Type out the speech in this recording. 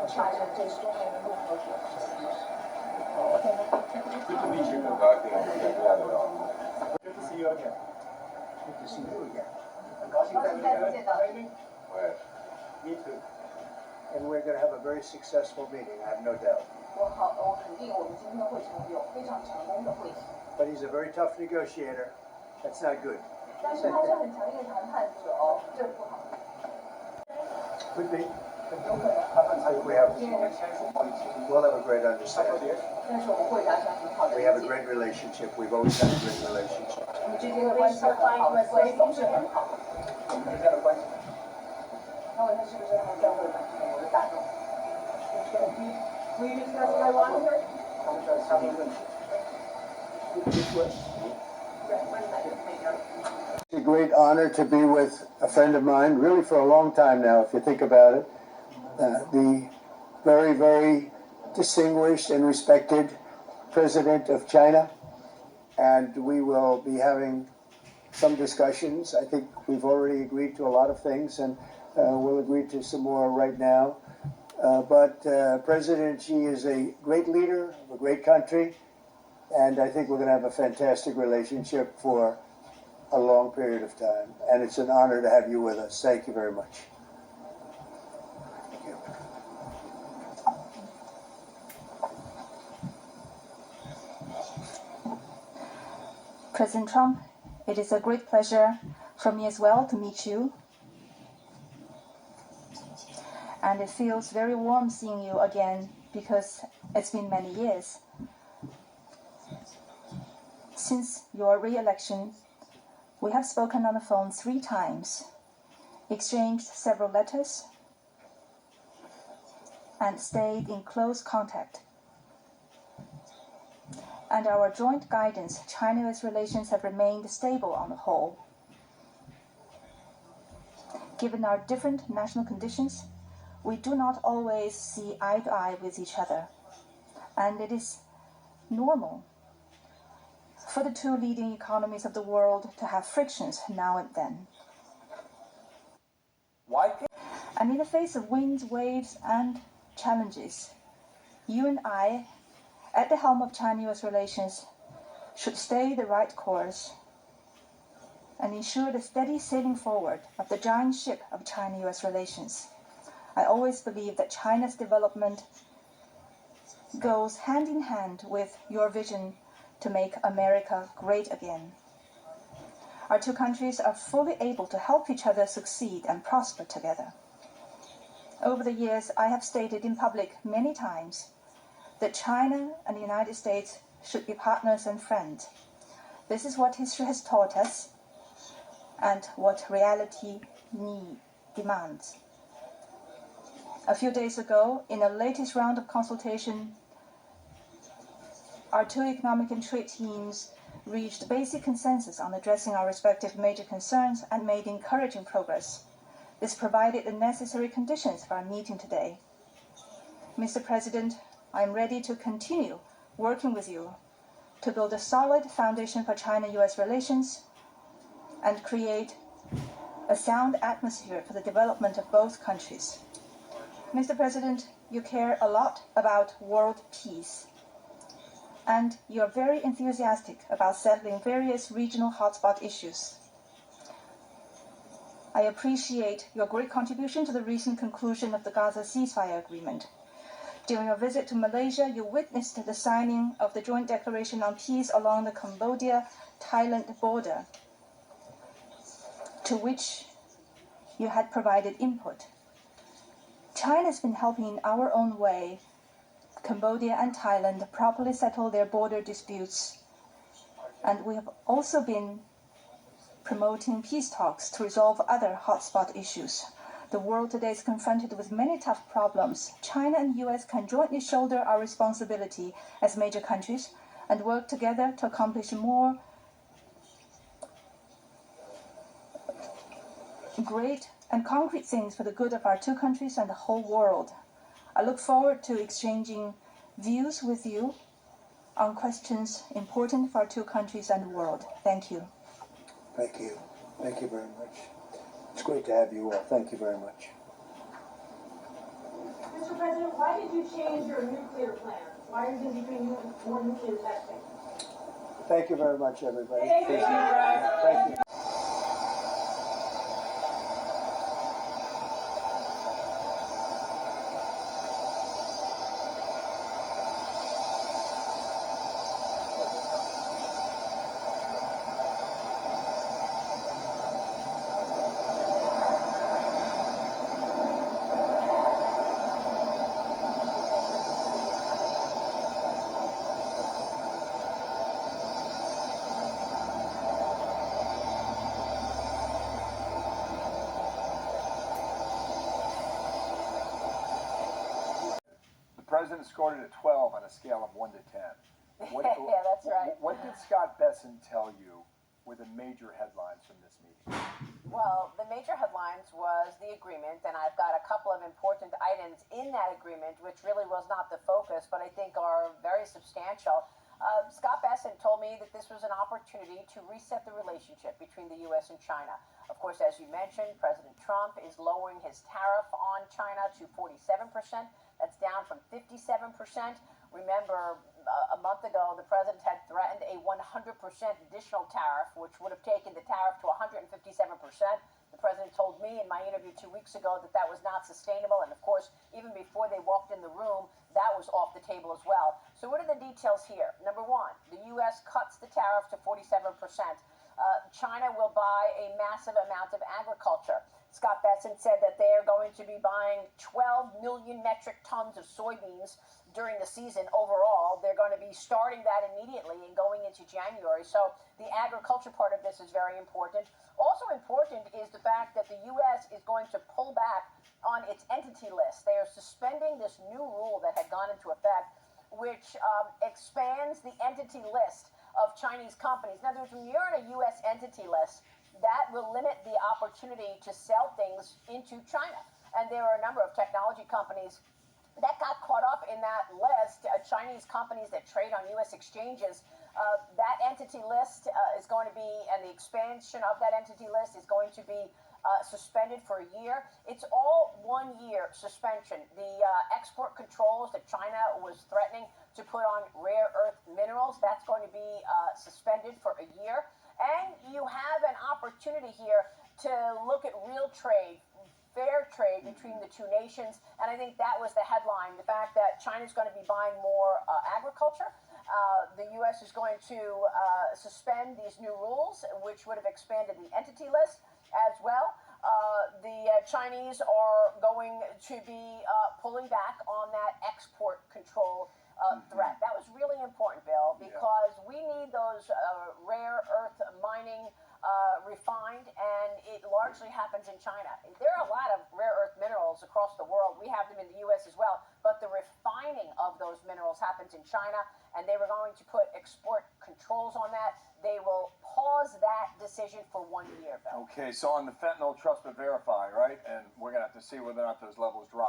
产生这说明如何做。Good to see you again. Good to see you again. 很高兴再次见到你。Me too. And we're going to have a very successful meeting, I have no doubt. 我肯定我们今天会有非常成功的会议。But he's a very tough negotiator. That's not good. 但是他是很强烈的谈判者哦，这不好。Could be. 有可能。We'll have a great understanding. 但是我们会达成很好的 We 理 have a 解。 great relationship. We've always had a great relationship. 我们之间的关系很好，关系总是很好。我们之间的关系。那我他是不是还在会吧？我的打动。Will you discuss Taiwan here? 他们在商议问题。It's a great honor to be with a friend of mine, really for a long time now, if you think about it. The very, very distinguished and respected President of China. And we will be having some discussions. I think we've already agreed to a lot of things, and we'll agree to some more right now. But President Xi is a great leader of a great country, and I think we're going to have a fantastic relationship for a long period of time. And it's an honor to have you with us. Thank you very much. Thank you. President Trump, it is a great pleasure for me as well to meet you. And it feels very warm seeing you again because it's been many years. Since your re-election, we have spoken on the phone 3 times, exchanged several letters, and stayed in close contact. And our joint guidance, China-US relations have remained stable on the whole. Given our different national conditions, we do not always see eye to eye with each other, and it is normal for the 2 leading economies of the world to have frictions now and then. Why? And in the face of winds, waves, and challenges, you and I, at the helm of China-US relations, should stay the right course and ensure the steady sailing forward of the giant ship of China-US relations. I always believe that China's development goes hand in hand with your vision to make America great again. Our 2 countries are fully able to help each other succeed and prosper together. Over the years, I have stated in public many times that China and the United States should be partners and friends. This is what history has taught us and what reality demands. A few days ago, in the latest round of consultation, our 2 economic and trade teams reached basic consensus on addressing our respective major concerns and made encouraging progress. This provided the necessary conditions for our meeting today. Mr. President, I am ready to continue working with you to build a solid foundation for China-US relations and create a sound atmosphere for the development of both countries. Mr. President, you care a lot about world peace, and you are very enthusiastic about settling various regional hotspot issues. I appreciate your great contribution to the recent conclusion of the Gaza ceasefire agreement. During your visit to Malaysia, you witnessed the signing of the Joint Declaration on Peace along the Cambodia-Thailand border, to which you had provided input. China has been helping in our own way Cambodia and Thailand properly settle their border disputes, and we have also been promoting peace talks to resolve other hotspot issues. The world today is confronted with many tough problems. China and the US can jointly shoulder our responsibility as major countries and work together to accomplish more great and concrete things for the good of our 2 countries and the whole world. I look forward to exchanging views with you on questions important for our 2 countries and the world. Thank you. Thank you. Thank you very much. It's great to have you all. Thank you very much. Mr. President, why did you change your nuclear plans? Why are you going to be doing more nuclear testing? Thank you very much, everybody. Thank you. Thank you. The president scored it at 12 on a scale of 1 to 10. Yeah, that's right. What did Scott Bessent tell you were the major headlines from this meeting? Well, the major headlines was the agreement, and I've got a couple of important items in that agreement, which really was not the focus, but I think are very substantial. Scott Bessent told me that this was an opportunity to reset the relationship between the U.S. and China. Of course, as you mentioned, President Trump is lowering his tariff on China to 47%. That's down from 57%. Remember, a month ago, the president had threatened a 100% additional tariff, which would have taken the tariff to 157%. The president told me in my interview 2 weeks ago that that was not sustainable. And of course, even before they walked in the room, that was off the table as well. So what are the details here? Number one, the U.S. cuts the tariff to 47%. China will buy a massive amount of agriculture. Scott Bessent said that they are going to be buying 12 million metric tons of soybeans during the season overall. They're going to be starting that immediately and going into January. So the agriculture part of this is very important. Also important is the fact that the U.S. is going to pull back on its entity list. They are suspending this new rule that had gone into effect, which expands the entity list of Chinese companies. In other words, when you're on a U.S. entity list, that will limit the opportunity to sell things into China. And there are a number of technology companies that got caught up in that list, Chinese companies that trade on U.S. exchanges. That entity list is going to be, and the expansion of that entity list is going to be suspended for a year. It's all 1 year suspension. The export controls that China was threatening to put on rare earth minerals, that's going to be suspended for a year. And you have an opportunity here to look at real trade, fair trade between the two nations. And I think that was the headline, the fact that China's going to be buying more agriculture. The U.S. is going to suspend these new rules, which would have expanded the entity list as well. The Chinese are going to be pulling back on that export control threat. That was really important, Bill, because we need those rare earth mining refined, and it largely happens in China. There are a lot of rare earth minerals across the world. We have them in the U.S. as well, but the refining of those minerals happens in China, and they were going to put export controls on that. They will pause that decision for 1 year, Bill. Okay, so on the fentanyl, trust but verify, right? And we're going to have to see whether or not those levels drop.